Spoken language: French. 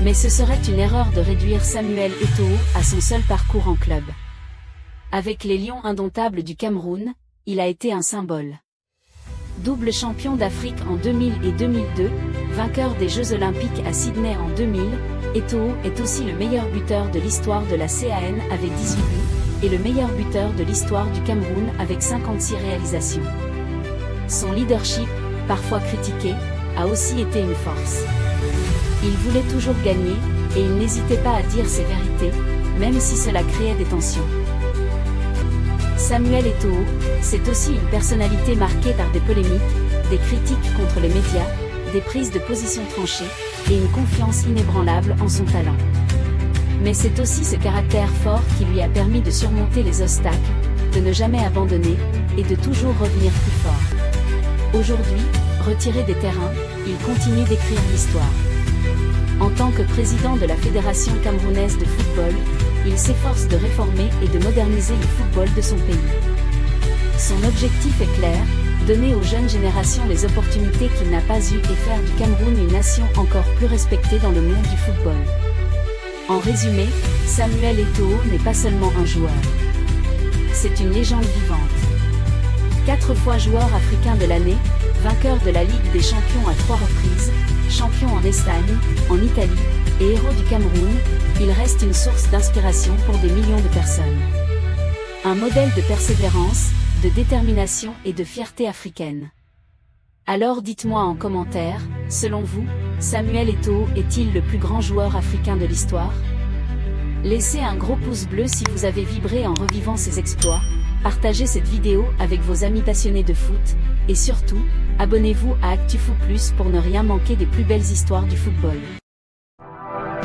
Mais ce serait une erreur de réduire Samuel Eto'o à son seul parcours en club. Avec les Lions indomptables du Cameroun, il a été un symbole. Double champion d'Afrique en 2000 et 2002, vainqueur des Jeux Olympiques à Sydney en 2000, Eto'o est aussi le meilleur buteur de l'histoire de la CAN avec 18 buts, et le meilleur buteur de l'histoire du Cameroun avec 56 réalisations. Son leadership, parfois critiqué, a aussi été une force. Il voulait toujours gagner, et il n'hésitait pas à dire ses vérités, même si cela créait des tensions. Samuel Eto'o, c'est aussi une personnalité marquée par des polémiques, des critiques contre les médias, des prises de position tranchées, et une confiance inébranlable en son talent. Mais c'est aussi ce caractère fort qui lui a permis de surmonter les obstacles, de ne jamais abandonner, et de toujours revenir plus fort. Aujourd'hui, retiré des terrains, il continue d'écrire l'histoire. En tant que président de la Fédération camerounaise de football, il s'efforce de réformer et de moderniser le football de son pays. Son objectif est clair, donner aux jeunes générations les opportunités qu'il n'a pas eues et faire du Cameroun une nation encore plus respectée dans le monde du football. En résumé, Samuel Eto'o n'est pas seulement un joueur. C'est une légende vivante. 4 fois joueur africain de l'année, vainqueur de la Ligue des Champions à 3 reprises, champion en Espagne, en Italie, et héros du Cameroun, il reste une source d'inspiration pour des millions de personnes. Un modèle de persévérance, de détermination et de fierté africaine. Alors dites-moi en commentaire, selon vous, Samuel Eto'o est-il le plus grand joueur africain de l'histoire? Laissez un gros pouce bleu si vous avez vibré en revivant ses exploits, partagez cette vidéo avec vos amis passionnés de foot, et surtout, abonnez-vous à ActuFoot Plus pour ne rien manquer des plus belles histoires du football.